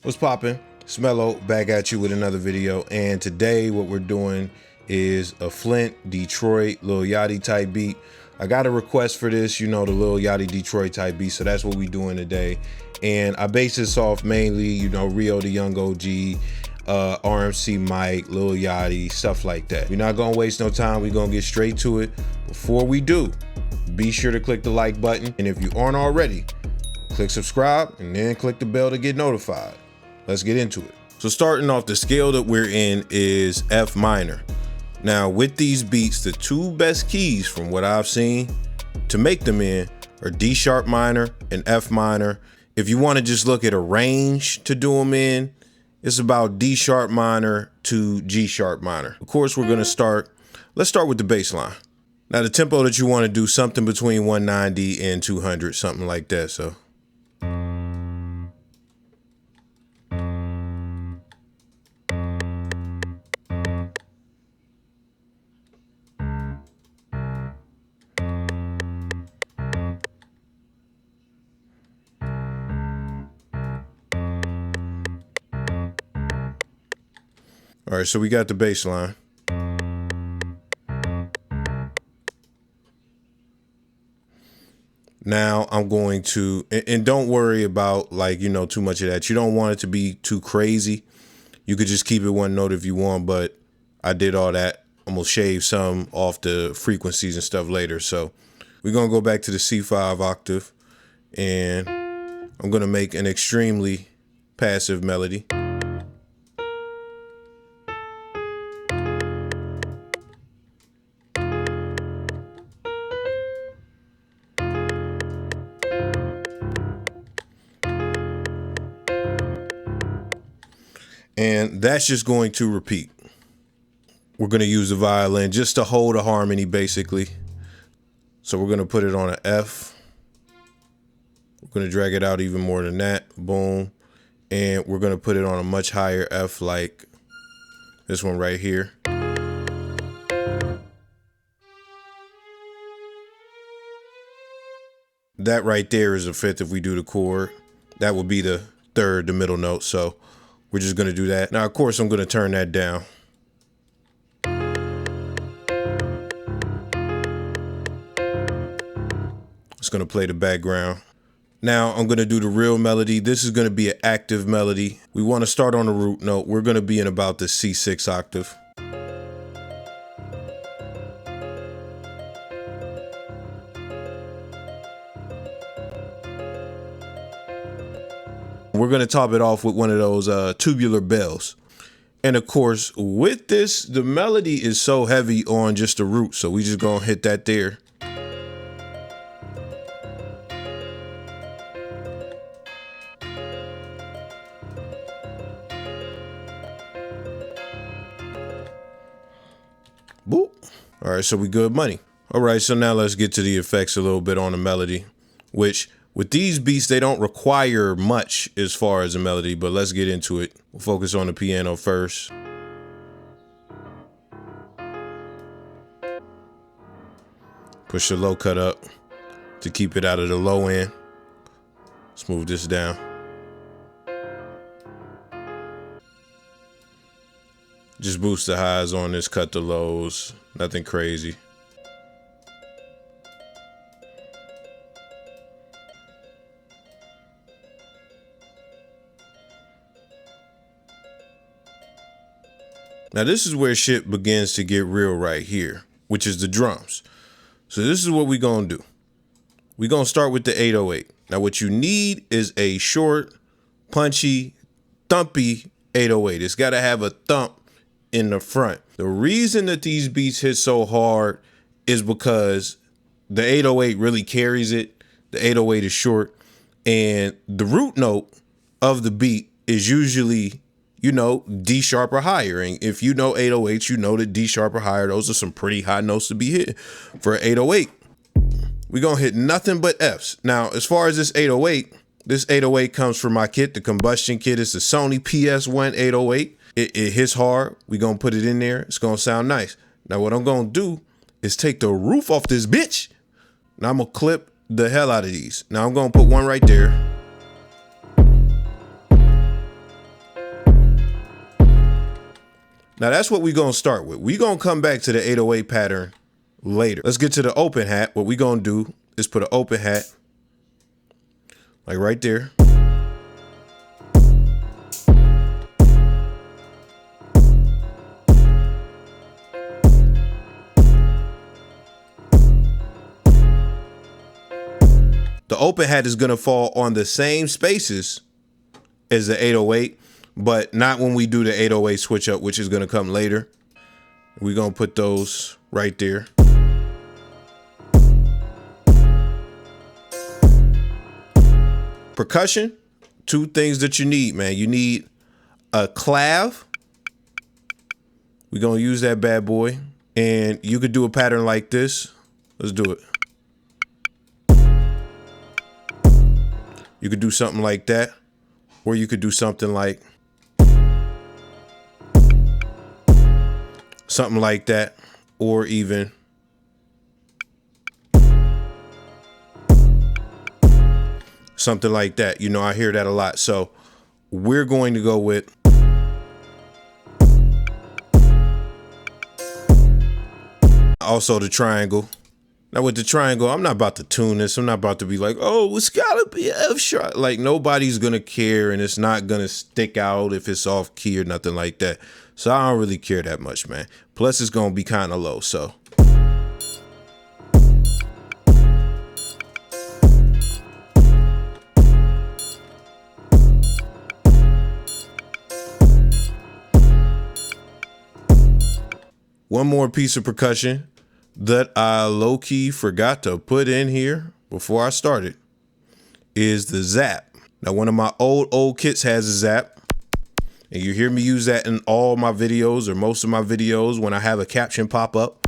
What's poppin'? It's Mello back at you with another video, and today what we're doing is a Flint, Detroit, Lil Yachty type beat. I got a request for this, you know, the Lil Yachty Detroit type beat, so that's what we doing today. And I base this off mainly, you know, Rio the Young OG, RMC Mike, Lil Yachty, stuff like that. We're not gonna waste no time, we're gonna get straight to it. Before we do, be sure to click the like button, and if you aren't already, click subscribe and then click the bell to get notified. Let's get into it. So starting off, the scale that we're in is F minor. Now with these beats, the two best keys from what I've seen to make them in are D sharp minor and F minor. If you want to just look at a range to do them in, it's about D sharp minor to G sharp minor. Of course, let's start with the bass line. Now the tempo that you want to do, something between 190 and 200, something like that. So. All right, so we got the bass line. Now I'm going to, and don't worry about like, you know, too much of that. You don't want it to be too crazy. You could just keep it one note if you want, but I did all that. I'm gonna shave some off the frequencies and stuff later. So we're gonna go back to the C5 octave, and I'm gonna make an extremely passive melody. And that's just going to repeat. We're going to use the violin just to hold a harmony, basically. So we're going to put it on an F. We're going to drag it out even more than that. Boom. And we're going to put it on a much higher F, like this one right here. That right there is a fifth if we do the chord. That would be the third, the middle note. So we're just gonna do that. Now, of course, I'm gonna turn that down. It's gonna play the background. Now I'm gonna do the real melody. This is gonna be an active melody. We wanna start on the root note. We're gonna be in about the C6 octave. We're gonna top it off with one of those tubular bells. And of course, with this, the melody is so heavy on just the root, so we just gonna hit that there. Boop. All right, so we good money. All right, so now let's get to the effects a little bit on the melody, which with these beats, they don't require much as far as a melody, but let's get into it. We'll focus on the piano first. Push the low cut up to keep it out of the low end. Let's move this down. Just boost the highs on this, cut the lows, nothing crazy. Now this is where shit begins to get real right here, which is the drums. So this is what we're gonna do. We're gonna start with the 808. Now what you need is a short, punchy, thumpy 808. It's gotta have a thump in the front. The reason that these beats hit so hard is because the 808 really carries it. The 808 is short, and the root note of the beat is usually, you know, D sharp or higher. And if you know 808s, you know that D sharp or higher, those are some pretty high notes to be hit for an 808. We're gonna hit nothing but Fs. Now, as far as this 808 comes from my kit, the Combustion kit. It's the Sony PS1 808. It hits hard. We're gonna put it in there. It's gonna sound nice. Now, what I'm gonna do is take the roof off this bitch. Now I'm gonna clip the hell out of these. Now I'm gonna put one right there. Now that's what we're gonna start with. We're gonna come back to the 808 pattern later. Let's get to the open hat. What we're gonna do is put an open hat, like right there. The open hat is gonna fall on the same spaces as the 808, but not when we do the 808 switch up, which is gonna come later. We're gonna put those right there. Percussion, two things that you need, man. You need a clav. We're gonna use that bad boy. And you could do a pattern like this. Let's do it. You could do something like that, or you could do something like that, or even something like that. You know, I hear that a lot. So we're going to go with also the triangle. Now with the triangle, I'm not about to tune this. I'm not about to be like, oh, it's gotta be F sharp. Like nobody's gonna care, and it's not gonna stick out if it's off key or nothing like that. So I don't really care that much, man. Plus it's gonna be kind of low, so. One more piece of percussion that I low-key forgot to put in here before I started is the zap. Now, one of my old kits has a zap, and you hear me use that in all my videos or most of my videos when I have a caption pop up.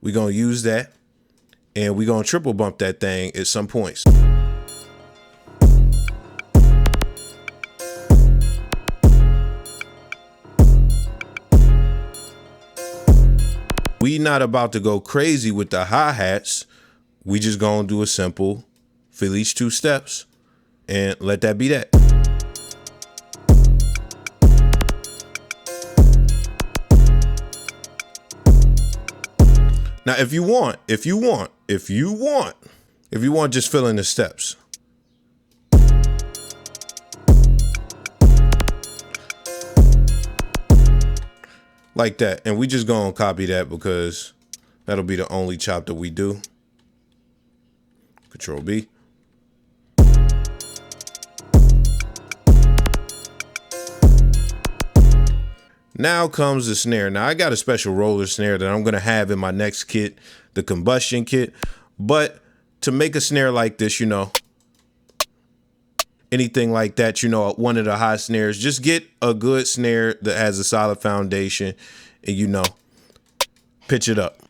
We're gonna use that, and we're gonna triple bump that thing at some points. We not about to go crazy with the hi-hats. We just gonna do a simple fill each 2 steps and let that be that. Now, if you want, just fill in the steps. Like that, and we just gonna copy that because that'll be the only chop that we do. Control B. Now comes the snare. Now I got a special roller snare that I'm gonna have in my next kit, the combustion kit. But to make a snare like this, you know, anything like that, you know, one of the high snares, just get a good snare that has a solid foundation and, you know, pitch it up.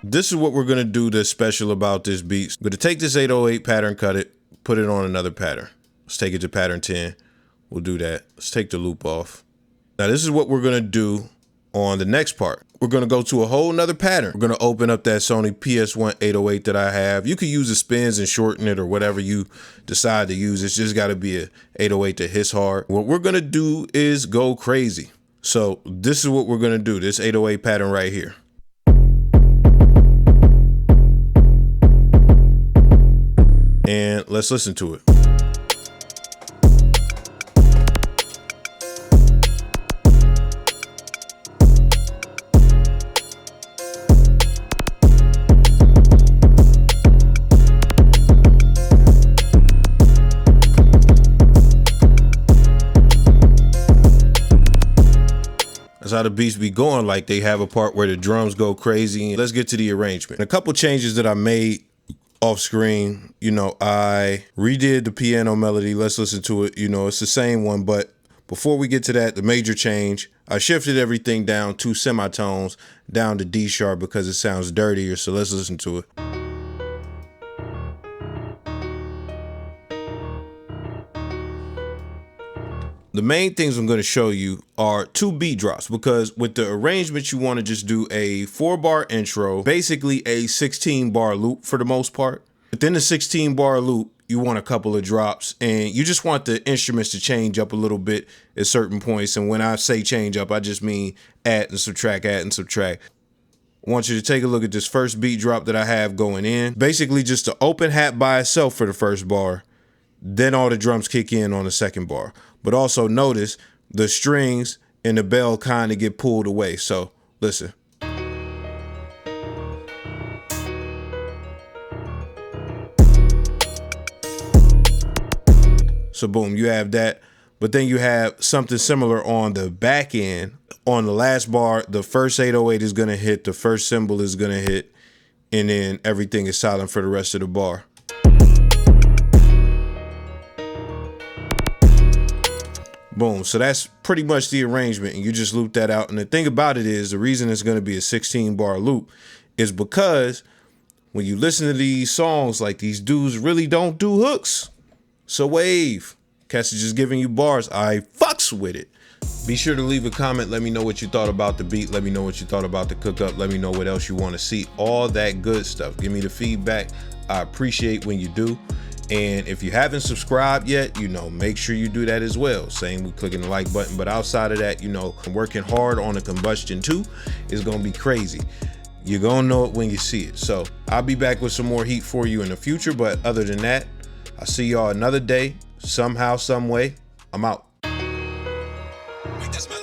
This is what we're gonna do that's special about this beat. I'm gonna take this 808 pattern, cut it, put it on another pattern. Let's take it to pattern 10. We'll do that. Let's take the loop off. Now this is what we're gonna do on the next part. We're gonna go to a whole nother pattern. We're gonna open up that Sony PS1 808 that I have. You could use the spins and shorten it or whatever you decide to use. It's just gotta be a 808 that hits hard. What we're gonna do is go crazy. So this is what we're gonna do, this 808 pattern right here. And let's listen to it. That's how the beats be going. Like they have a part where the drums go crazy. Let's get to the arrangement. A couple changes that I made off screen. You know, I redid the piano melody. Let's listen to it. You know, it's the same one, but before we get to that, the major change, I shifted everything down 2 semitones down to D sharp because it sounds dirtier. So let's listen to it. The main things I'm going to show you are 2 beat drops, because with the arrangement, you want to just do a 4-bar intro, basically a 16-bar loop for the most part. Within the 16-bar loop, you want a couple of drops, and you just want the instruments to change up a little bit at certain points. And when I say change up, I just mean add and subtract, add and subtract. I want you to take a look at this first beat drop that I have going in. Basically just the open hat by itself for the first bar. Then all the drums kick in on the second bar. But also notice the strings and the bell kind of get pulled away. So listen. So boom, you have that. But then you have something similar on the back end. On the last bar, the first 808 is going to hit, the first cymbal is going to hit, and then everything is silent for the rest of the bar. Boom. So that's pretty much the arrangement, and you just loop that out. And the thing about it is, the reason it's going to be a 16-bar loop is because when you listen to these songs, like, these dudes really don't do hooks. So wave. Cats is just giving you bars. I fucks with it. Be sure to leave a comment. Let me know what you thought about the beat. Let me know what you thought about the cook up. Let me know what else you want to see. All that good stuff. Give me the feedback. I appreciate when you do. And if you haven't subscribed yet, make sure you do that as well. Same with clicking the like button. But outside of that, working hard on the Combustion 2 is going to be crazy. You're going to know it when you see it. So I'll be back with some more heat for you in the future. But other than that, I'll see y'all another day. Somehow, some way. I'm out. That's my